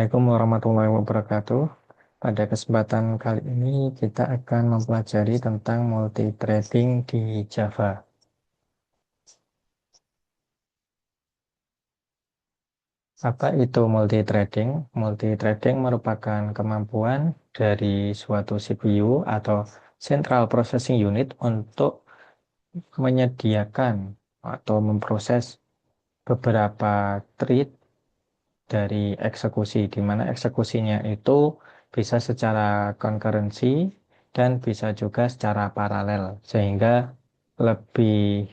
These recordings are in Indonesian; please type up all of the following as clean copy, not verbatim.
Assalamualaikum warahmatullahi wabarakatuh. Pada kesempatan kali ini kita akan mempelajari tentang multi-threading di Java. Apa itu multi-threading? Multi-threading merupakan kemampuan dari suatu CPU atau Central Processing Unit untuk menyediakan atau memproses beberapa thread dari eksekusi, di mana eksekusinya itu bisa secara concurrency dan bisa juga secara paralel, sehingga lebih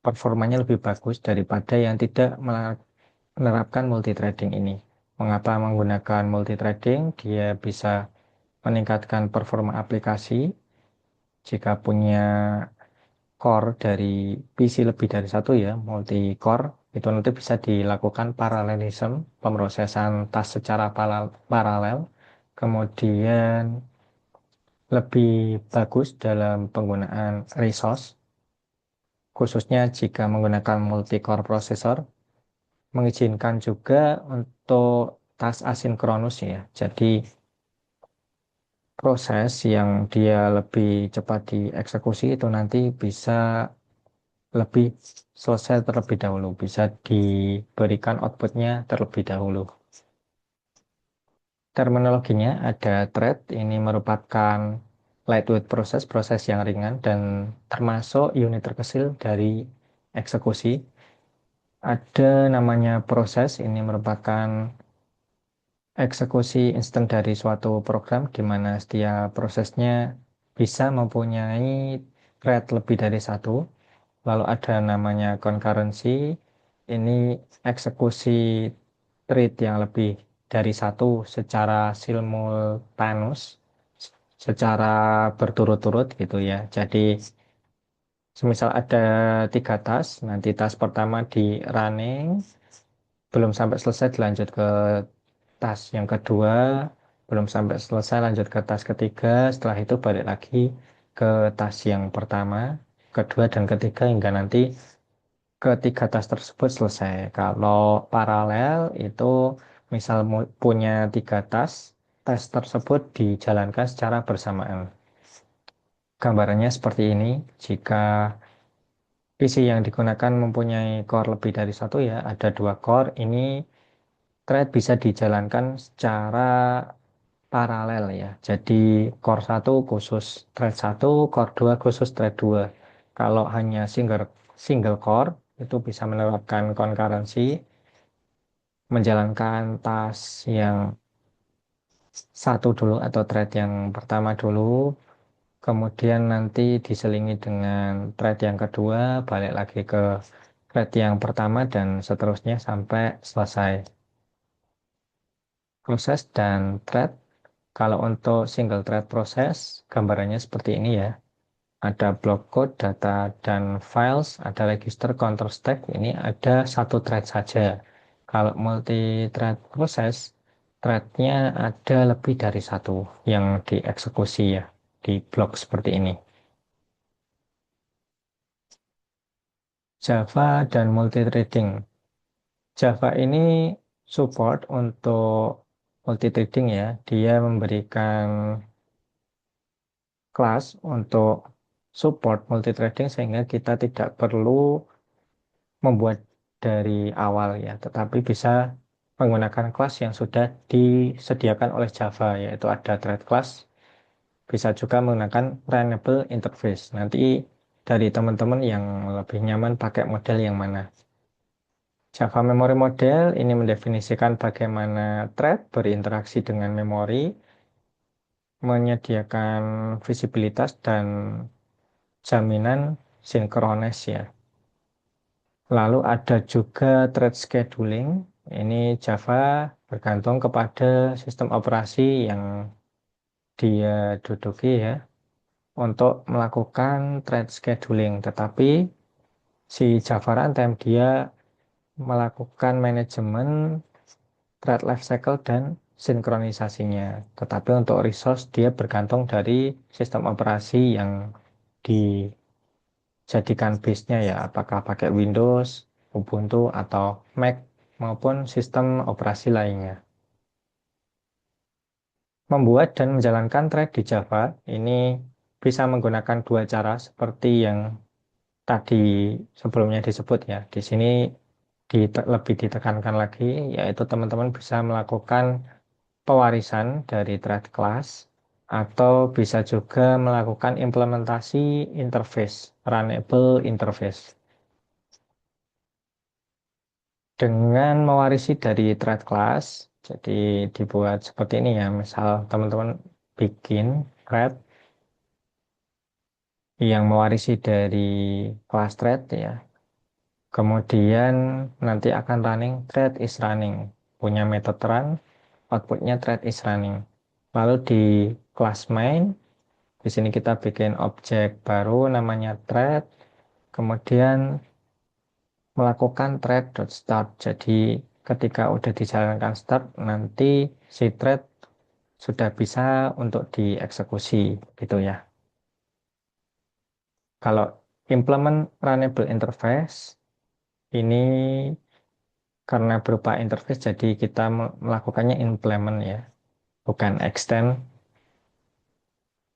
performanya lebih bagus daripada yang tidak menerapkan multithreading ini. Mengapa menggunakan multithreading? Dia bisa meningkatkan performa aplikasi jika punya core dari PC lebih dari satu ya, multi core, itu nanti bisa dilakukan paralelism, pemrosesan tas secara paralel, kemudian lebih bagus dalam penggunaan resource, khususnya jika menggunakan multi-core processor, mengizinkan juga untuk tas asinkronus ya. Jadi proses yang dia lebih cepat dieksekusi itu nanti bisa lebih selesai terlebih dahulu, bisa diberikan outputnya terlebih dahulu. Terminologinya ada thread, ini merupakan lightweight proses, proses yang ringan dan termasuk unit terkecil dari eksekusi. Ada namanya proses, ini merupakan eksekusi instan dari suatu program di mana setiap prosesnya bisa mempunyai thread lebih dari satu. Lalu ada namanya concurrency, ini eksekusi thread yang lebih dari satu secara simultanus, secara berturut-turut gitu ya. Jadi semisal ada 3 tas, nanti tas pertama di running, belum sampai selesai dilanjut ke tas yang kedua, belum sampai selesai lanjut ke tas ketiga, setelah itu balik lagi ke tas yang pertama, kedua, dan ketiga hingga nanti ketiga tas tersebut selesai. Kalau paralel itu misal punya 3 tas, tes tersebut dijalankan secara bersamaan. Gambarannya seperti ini. Jika PC yang digunakan mempunyai core lebih dari satu ya, ada 2 core, ini thread bisa dijalankan secara paralel ya. Jadi core satu khusus thread satu, core 2 khusus thread 2. Kalau hanya single core, itu bisa menerapkan concurrency, menjalankan tas yang satu dulu atau thread yang pertama dulu, kemudian nanti diselingi dengan thread yang kedua, balik lagi ke thread yang pertama, dan seterusnya sampai selesai. Proses dan thread, kalau untuk single thread proses, gambarannya seperti ini ya. Ada block code, data, dan files, ada register, counter stack, ini ada satu thread saja. Kalau multi-thread proses, threadnya ada lebih dari satu yang dieksekusi ya, di blok seperti ini. Java dan multithreading. Java ini support untuk multithreading ya, dia memberikan kelas untuk support multithreading sehingga kita tidak perlu membuat dari awal ya, tetapi bisa menggunakan kelas yang sudah disediakan oleh Java, yaitu ada thread class, bisa juga menggunakan runnable interface. Nanti dari teman-teman yang lebih nyaman pakai model yang mana. Java Memory Model ini mendefinisikan bagaimana thread berinteraksi dengan memori, menyediakan visibilitas dan jaminan sinkronis ya. Lalu ada juga thread scheduling. Ini Java bergantung kepada sistem operasi yang dia duduki ya untuk melakukan thread scheduling. Tetapi si Java Runtime dia melakukan manajemen thread lifecycle dan sinkronisasinya. Tetapi untuk resource dia bergantung dari sistem operasi yang dijadikan base-nya ya, apakah pakai Windows, Ubuntu, atau Mac maupun sistem operasi lainnya. Membuat dan menjalankan thread di Java ini bisa menggunakan dua cara seperti yang tadi sebelumnya disebut ya. Di sini lebih ditekankan lagi, yaitu teman-teman bisa melakukan pewarisan dari thread class atau bisa juga melakukan implementasi interface, runnable interface. Dengan mewarisi dari thread class, jadi dibuat seperti ini ya, misal teman-teman bikin thread yang mewarisi dari class thread ya, kemudian nanti akan running thread is running, punya metode run, outputnya thread is running. Lalu di class main, di sini kita bikin objek baru namanya thread, kemudian melakukan thread.start. Jadi ketika udah dijalankan start, nanti si thread sudah bisa untuk dieksekusi gitu ya. Kalau implement runnable interface ini karena berupa interface, jadi kita melakukannya implement ya, bukan extend.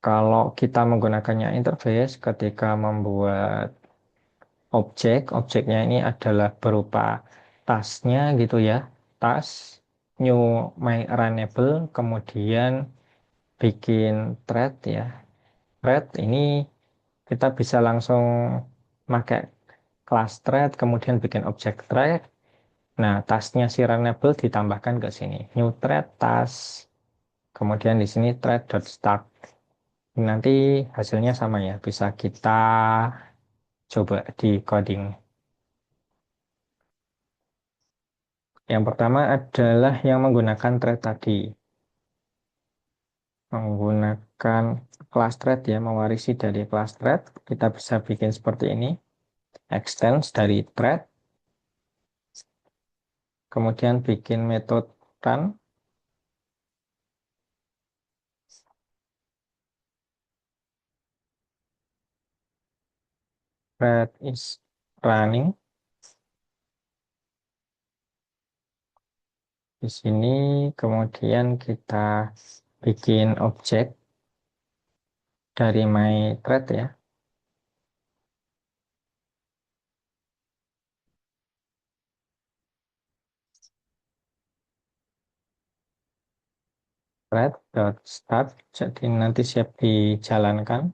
Kalau kita menggunakannya interface ketika membuat objeknya ini adalah berupa tasnya gitu ya, tas new my runnable, kemudian bikin thread ya. Thread ini kita bisa langsung pakai class thread, kemudian bikin objek thread. Nah, tasnya si runnable ditambahkan ke sini. New thread tas, kemudian di sini thread.start. Nanti hasilnya sama ya, bisa kita coba di coding. Yang pertama adalah yang menggunakan thread tadi. Menggunakan class thread ya, mewarisi dari class thread. Kita bisa bikin seperti ini. Extends dari thread. Kemudian bikin metode run. Thread is running. Di sini kemudian kita bikin objek dari my thread ya. Thread.start. Jadi nanti siap dijalankan.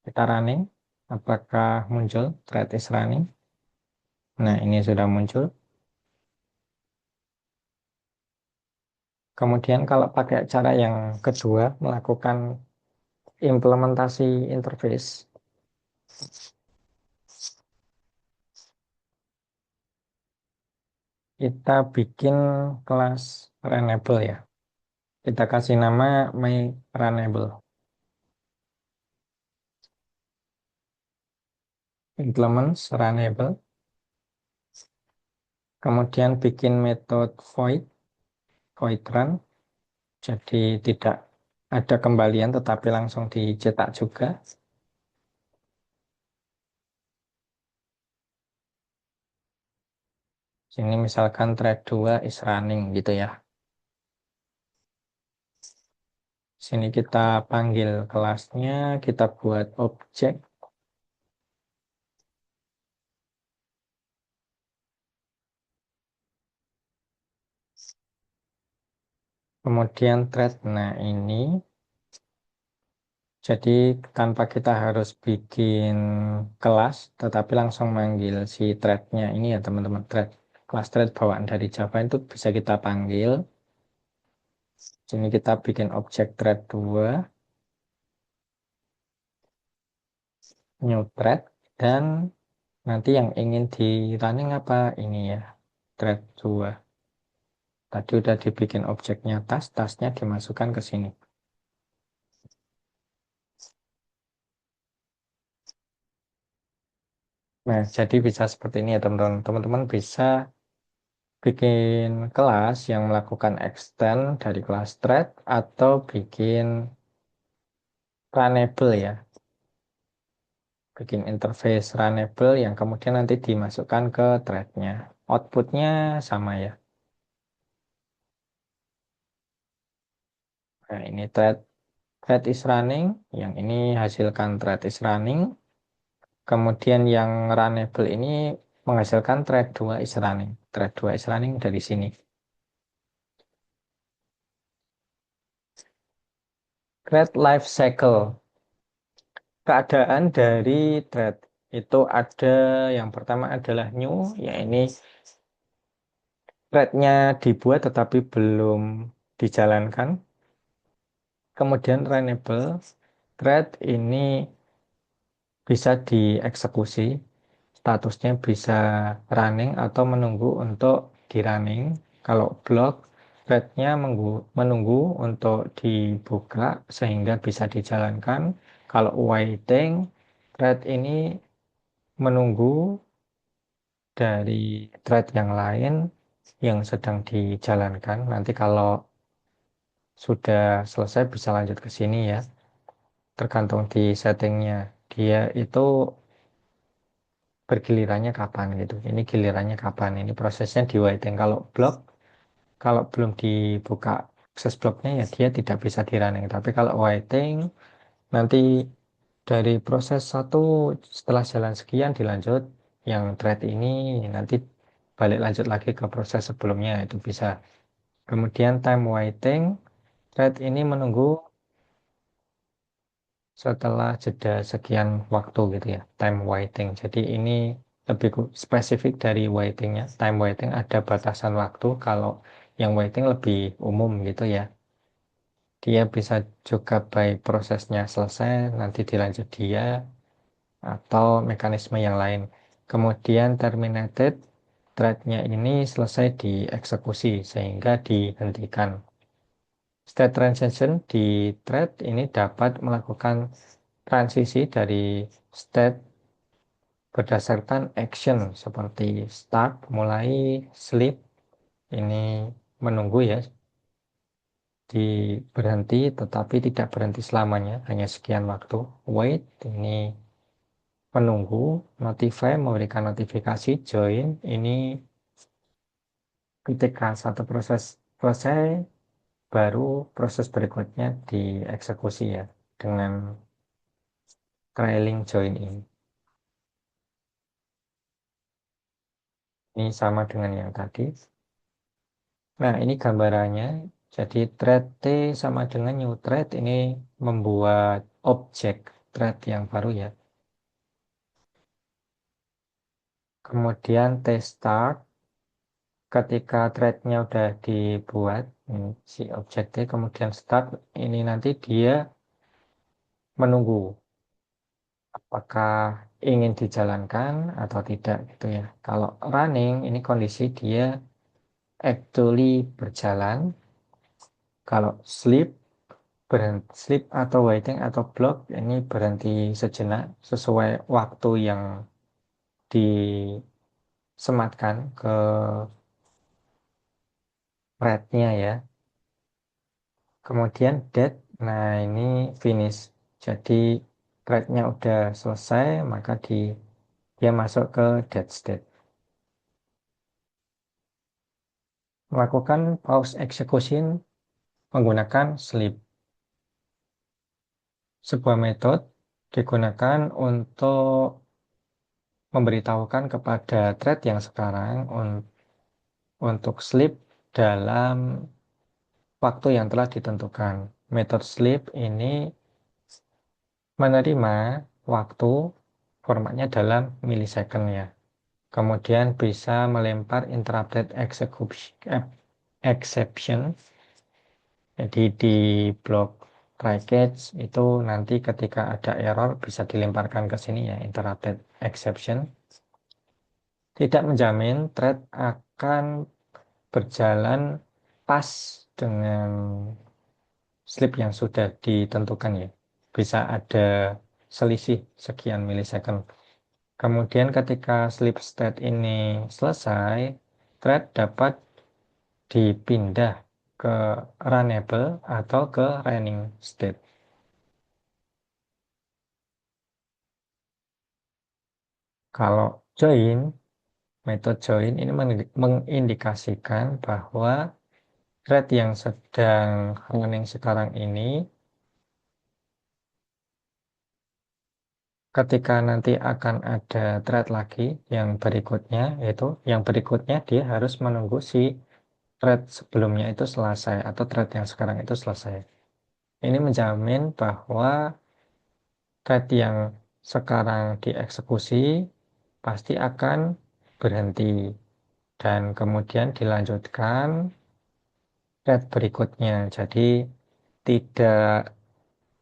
Kita running. Apakah muncul thread is running? Nah, ini sudah muncul. Kemudian kalau pakai cara yang kedua, melakukan implementasi interface, kita bikin kelas runnable ya. Kita kasih nama my runnable. Implements runnable. Kemudian bikin metode void run. Jadi tidak ada kembalian tetapi langsung dicetak juga. Sini misalkan thread 2 is running gitu ya. Sini kita panggil kelasnya, kita buat objek. Kemudian thread, nah ini. Jadi tanpa kita harus bikin kelas, tetapi langsung manggil si threadnya ini ya teman-teman. Kelas thread bawaan dari Java itu bisa kita panggil. Sini kita bikin objek thread 2, new thread, dan nanti yang ingin di running apa ini ya, thread 2. Tadi udah dibikin objeknya tasnya dimasukkan ke sini. Nah, jadi bisa seperti ini ya teman-teman. Teman-teman bisa bikin kelas yang melakukan extend dari kelas thread atau bikin runnable ya. Bikin interface runnable yang kemudian nanti dimasukkan ke threadnya. Outputnya sama ya. Nah, ini thread is running, yang ini hasilkan thread is running. Kemudian yang runnable ini menghasilkan thread 2 is running. Thread 2 is running dari sini. Thread life cycle. Keadaan dari thread itu ada yang pertama adalah new, ya ini threadnya dibuat tetapi belum dijalankan. Kemudian runnable, thread ini bisa dieksekusi, statusnya bisa running atau menunggu untuk di running. Kalau block, threadnya menunggu untuk dibuka sehingga bisa dijalankan. Kalau waiting, thread ini menunggu dari thread yang lain yang sedang dijalankan. Nanti kalau sudah selesai bisa lanjut ke sini ya. Tergantung di settingnya. Dia itu bergilirannya kapan gitu. Ini gilirannya kapan. Ini prosesnya di waiting. Kalau block, kalau belum dibuka akses blocknya ya dia tidak bisa di running. Tapi kalau waiting, nanti dari proses satu setelah jalan sekian dilanjut yang thread ini nanti balik lanjut lagi ke proses sebelumnya itu bisa. Kemudian time waiting, thread ini menunggu setelah jeda sekian waktu gitu ya, time waiting. Jadi ini lebih spesifik dari waitingnya. Time waiting ada batasan waktu, kalau yang waiting lebih umum gitu ya. Dia bisa juga baik prosesnya selesai, nanti dilanjut dia, atau mekanisme yang lain. Kemudian terminated, thread-nya ini selesai dieksekusi sehingga dihentikan. State transition di thread ini dapat melakukan transisi dari state berdasarkan action seperti start, mulai, sleep, ini menunggu ya, di berhenti tetapi tidak berhenti selamanya, hanya sekian waktu. Wait, ini menunggu. Notify, memberikan notifikasi. Join, ini ketika satu proses selesai, baru proses berikutnya dieksekusi ya, dengan trailing join ini. Ini sama dengan yang tadi. Nah, ini gambarannya. Jadi thread T sama dengan new thread ini membuat objek thread yang baru ya. Kemudian T start ketika threadnya udah dibuat, ini si objek T, kemudian start ini nanti dia menunggu apakah ingin dijalankan atau tidak gitu ya. Kalau running ini kondisi dia actually berjalan. Kalau sleep, berhenti sleep atau waiting atau block ini berhenti sejenak sesuai waktu yang disematkan ke thread-nya ya. Kemudian dead, nah ini finish. Jadi thread-nya udah selesai, maka dia masuk ke dead state. Melakukan pause execution menggunakan sleep. Sebuah metode digunakan untuk memberitahukan kepada thread yang sekarang untuk sleep dalam waktu yang telah ditentukan. Metode sleep ini menerima waktu, formatnya dalam millisecond ya. Kemudian bisa melempar interrupted exception. Jadi di blok package itu nanti ketika ada error bisa dilemparkan ke sini ya, interrupted exception. Tidak menjamin thread akan berjalan pas dengan sleep yang sudah ditentukan ya. Bisa ada selisih sekian milisecond. Kemudian ketika sleep state ini selesai, thread dapat dipindah ke runnable atau ke running state. Kalau join, metode join ini mengindikasikan bahwa thread yang sedang running sekarang ini, ketika nanti akan ada thread lagi yang berikutnya, yaitu yang berikutnya dia harus menunggu si thread sebelumnya itu selesai atau thread yang sekarang itu selesai. Ini menjamin bahwa thread yang sekarang dieksekusi pasti akan berhenti dan kemudian dilanjutkan thread berikutnya. Jadi tidak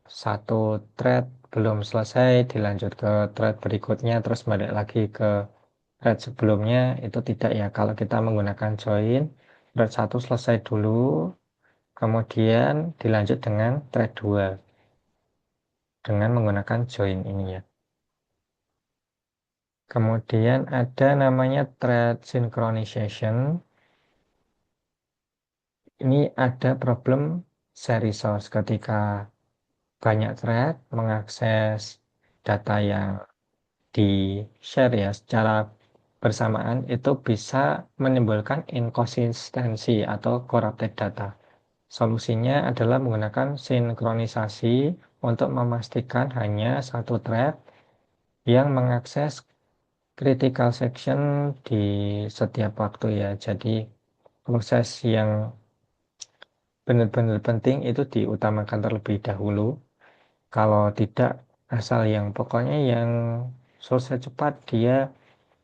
satu thread belum selesai dilanjut ke thread berikutnya terus balik lagi ke thread sebelumnya itu tidak ya. Kalau kita menggunakan join, thread satu selesai dulu, kemudian dilanjut dengan thread 2 dengan menggunakan join ini ya. Kemudian ada namanya thread synchronization. Ini ada problem share resource ketika banyak thread mengakses data yang di-share ya secara bersamaan itu bisa menimbulkan inkonsistensi atau corrupted data. Solusinya adalah menggunakan sinkronisasi untuk memastikan hanya satu thread yang mengakses critical section di setiap waktu ya. Jadi proses yang benar-benar penting itu diutamakan terlebih dahulu. Kalau tidak, asal yang pokoknya yang selesai cepat dia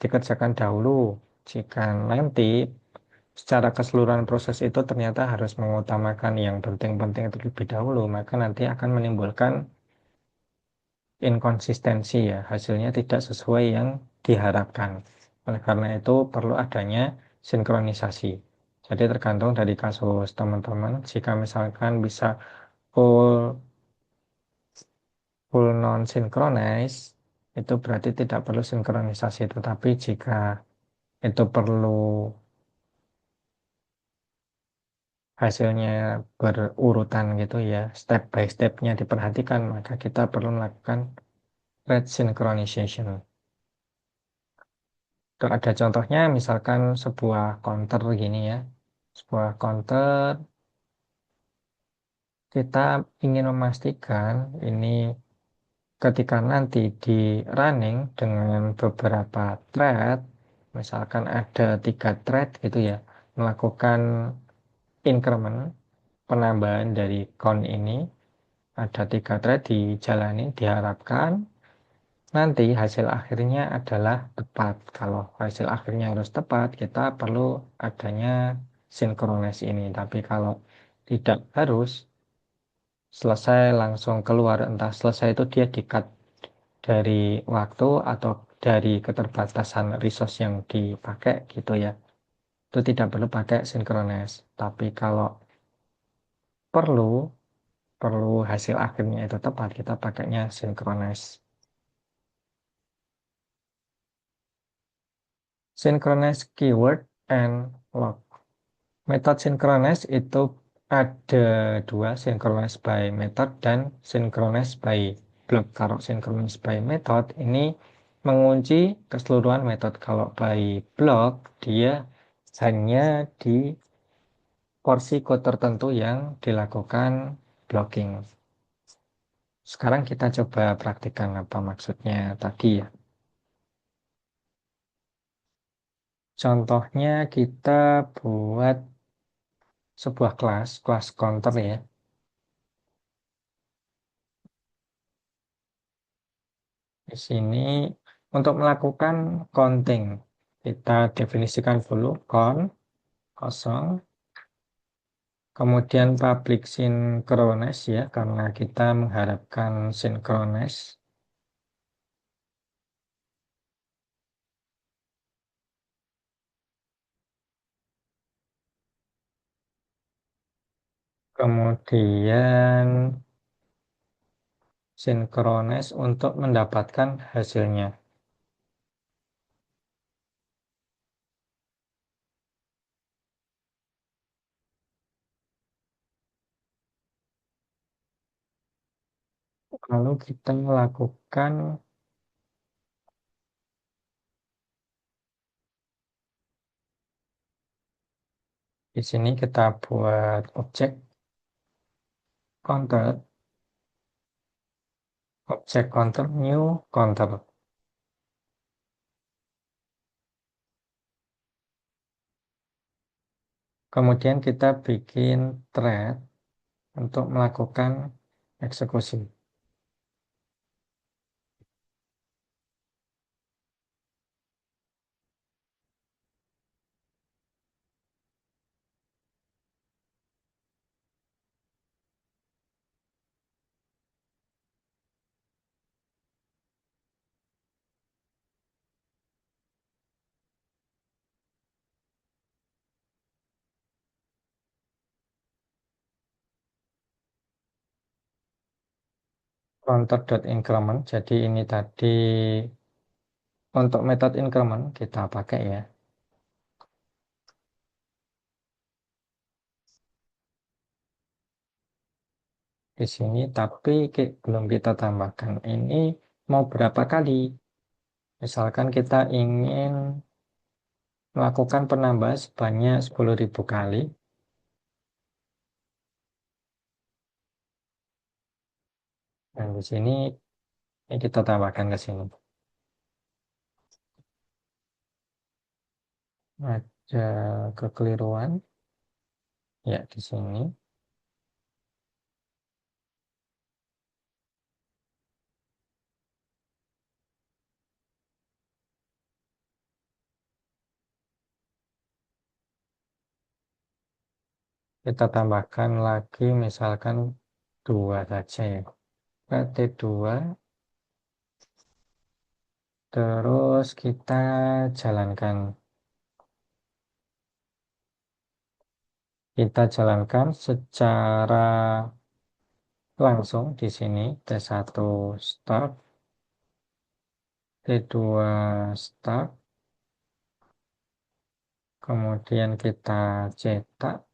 dikerjakan dahulu. Jika nanti secara keseluruhan proses itu ternyata harus mengutamakan yang penting-penting terlebih dahulu, maka nanti akan menimbulkan inkonsistensi ya, hasilnya tidak sesuai yang diharapkan. Oleh karena itu perlu adanya sinkronisasi. Jadi tergantung dari kasus teman-teman, jika misalkan bisa full non synchronize itu berarti tidak perlu sinkronisasi. Tetapi jika itu perlu hasilnya berurutan gitu ya, step by stepnya diperhatikan, maka kita perlu melakukan thread synchronization. Itu ada contohnya, misalkan sebuah counter gini ya, sebuah counter kita ingin memastikan ini ketika nanti di running dengan beberapa thread, misalkan ada 3 thread gitu ya, melakukan increment, penambahan dari count ini, ada 3 thread dijalani, diharapkan nanti hasil akhirnya adalah tepat. Kalau hasil akhirnya harus tepat, kita perlu adanya sinkronis ini. Tapi kalau tidak harus, selesai langsung keluar, entah selesai itu dia di-cut dari waktu atau dari keterbatasan resource yang dipakai gitu ya. Itu tidak perlu pakai synchronize. Tapi kalau perlu, perlu hasil akhirnya itu tepat, kita pakainya synchronize. Synchronize keyword and log. Metode synchronize itu ada dua, synchronize by method dan synchronize by block. Kalau synchronize by method ini mengunci keseluruhan metode. Kalau by block dia hanya di porsi code tertentu yang dilakukan blocking. Sekarang kita coba praktikkan apa maksudnya tadi ya. Contohnya kita buat sebuah kelas counter ya. Di sini untuk melakukan counting, kita definisikan dulu count kosong, kemudian public synchronize ya, karena kita mengharapkan synchronize. Kemudian synchronize untuk mendapatkan hasilnya. Lalu kita lakukan Di sini kita buat objek counter, objek counter new counter. Kemudian kita bikin thread untuk melakukan eksekusi. Counter.increment. Jadi ini tadi untuk metode increment kita pakai ya di sini, tapi belum kita tambahkan ini mau berapa kali. Misalkan kita ingin melakukan penambahan sebanyak 10.000 kali. Dan di sini ini kita tambahkan ke sini. Ada kekeliruan ya di sini. Kita tambahkan lagi misalkan 2 saja ya. PT2 terus kita jalankan. Kita jalankan secara langsung di sini. T1 start, T2 start, kemudian kita cetak.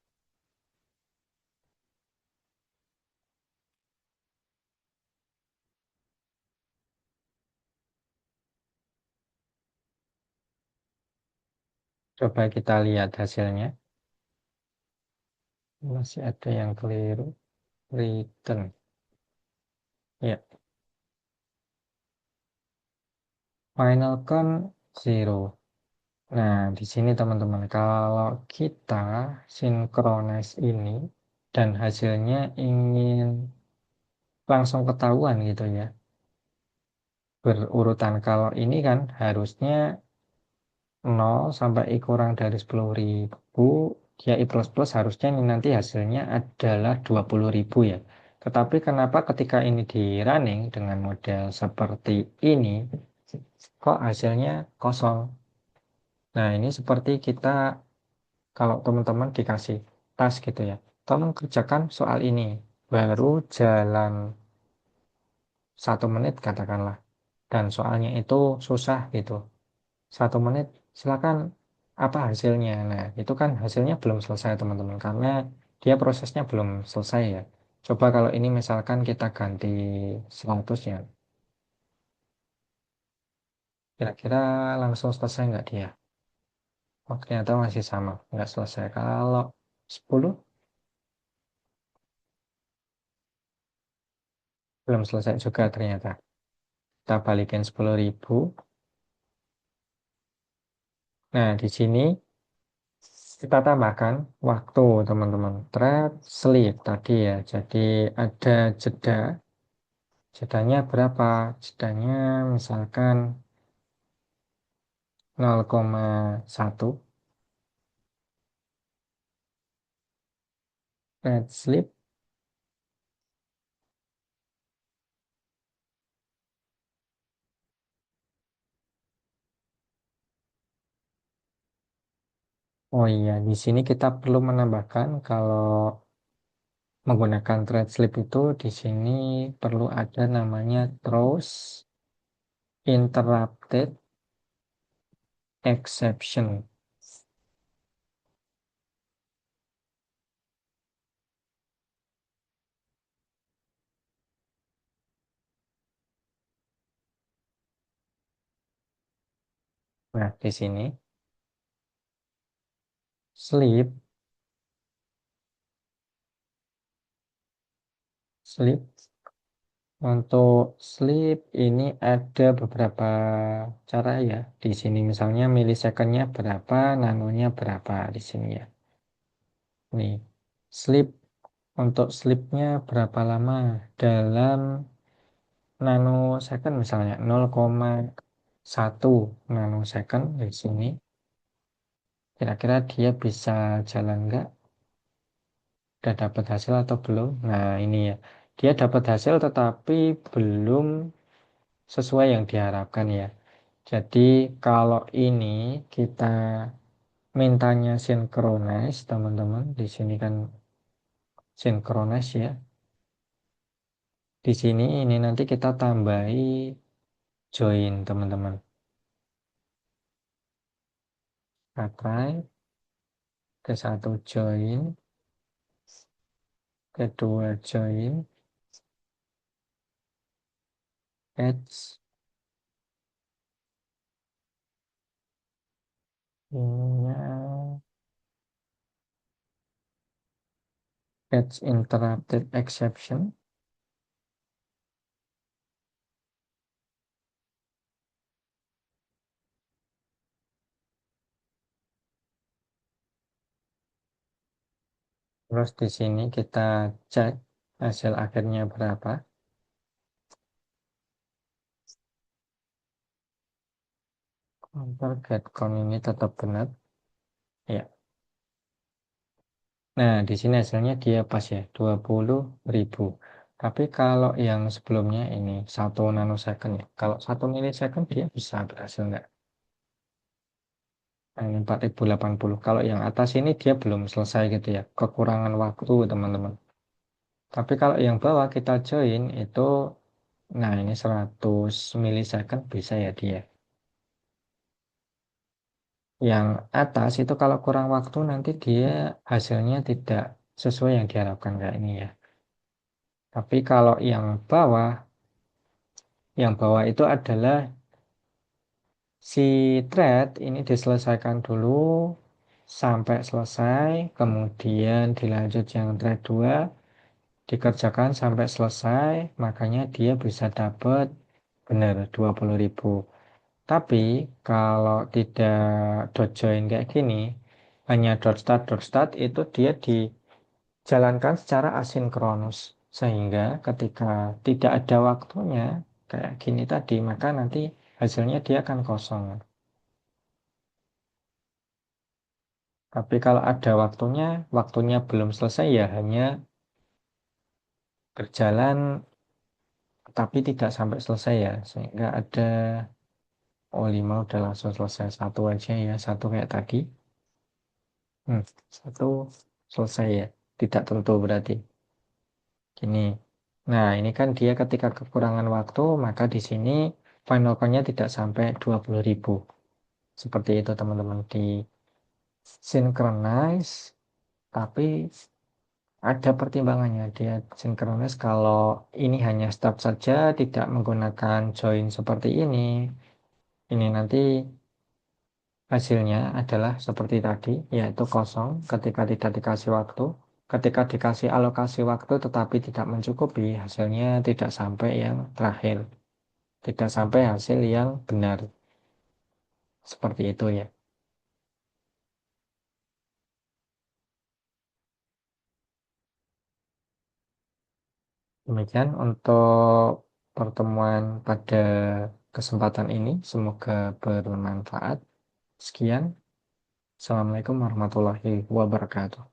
Coba kita lihat hasilnya. Masih ada yang keliru. Return. Ya, final count 0. Nah, di sini teman-teman, kalau kita synchronize ini dan hasilnya ingin langsung ketahuan gitu ya, berurutan. Kalau ini kan harusnya 0 sampai I kurang dari 10.000, dia I++ harusnya ini nanti hasilnya adalah 20.000 ya. Tetapi kenapa ketika ini di running dengan model seperti ini, kok hasilnya kosong? Nah, ini seperti kita, kalau teman-teman dikasih task gitu ya, tolong kerjakan soal ini, baru jalan 1 menit katakanlah, dan soalnya itu susah gitu. 1 menit, silakan apa hasilnya. Nah, itu kan hasilnya belum selesai teman-teman, karena dia prosesnya belum selesai ya. Coba kalau ini misalkan kita ganti 100 ya, kira-kira langsung selesai nggak dia? Oh, ternyata masih sama, nggak selesai. Kalau 10, belum selesai juga ternyata. Kita balikin 10.000. Nah, di sini kita tambahkan waktu teman-teman. Thread sleep tadi ya. Jadi ada jeda. Jedanya berapa? Jedanya misalkan 0,1 thread sleep. Oh iya, di sini kita perlu menambahkan kalau menggunakan thread sleep itu di sini perlu ada namanya throws interrupted exception. Nah, di sini sleep Sleep. Untuk sleep ini ada beberapa cara ya. Di sini misalnya milisecondnya berapa, nanonya berapa di sini ya. Nih, sleep untuk sleepnya berapa lama dalam nanosecond misalnya 0,1 nanosecond di sini. Kira-kira dia bisa jalan nggak? Udah dapat hasil atau belum? Nah, ini ya. Dia dapat hasil tetapi belum sesuai yang diharapkan ya. Jadi kalau ini kita mintanya synchronize, teman-teman. Di sini kan synchronize ya. Di sini ini nanti kita tambahi join, teman-teman. Apply, ke satu join, kedua join, edge, ininya edge interrupted exception. Terus di sini kita cek hasil akhirnya berapa. Target count ini tetap benar. Ya. Nah, di sini hasilnya dia pas ya, 20.000. Tapi kalau yang sebelumnya ini 1 nanosecond ya. Kalau 1 milisecond dia bisa berhasil nggak? Nah, ini 4080. Kalau yang atas ini dia belum selesai gitu ya. Kekurangan waktu, teman-teman. Tapi kalau yang bawah kita join itu, nah ini 100 milisecond bisa ya dia. Yang atas itu kalau kurang waktu nanti dia hasilnya tidak sesuai yang diharapkan kayak ini ya. Tapi kalau yang bawah itu adalah si thread ini diselesaikan dulu sampai selesai, kemudian dilanjut yang thread 2 dikerjakan sampai selesai, makanya dia bisa dapat benar 20.000. Tapi kalau tidak dot join kayak gini, hanya dot start itu dia dijalankan secara asinkronus. Sehingga ketika tidak ada waktunya, kayak gini tadi, maka nanti hasilnya dia akan kosong. Tapi kalau ada waktunya, waktunya belum selesai ya hanya berjalan tapi tidak sampai selesai ya. Sehingga ada, oh 5 udah langsung selesai. Satu aja ya, satu kayak tadi. Satu selesai ya. Tidak tentu berarti. Gini. Nah, ini kan dia ketika kekurangan waktu, maka di sini final count-nya tidak sampai 20.000. Seperti itu teman-teman di synchronize, tapi ada pertimbangannya. Dia synchronize kalau ini hanya start saja, tidak menggunakan join seperti ini. Ini nanti hasilnya adalah seperti tadi, yaitu kosong ketika tidak dikasih waktu. Ketika dikasih alokasi waktu tetapi tidak mencukupi, hasilnya tidak sampai yang terakhir. Tidak sampai hasil yang benar. Seperti itu ya. Demikian untuk pertemuan pada kesempatan ini. Semoga bermanfaat. Sekian. Assalamualaikum warahmatullahi wabarakatuh.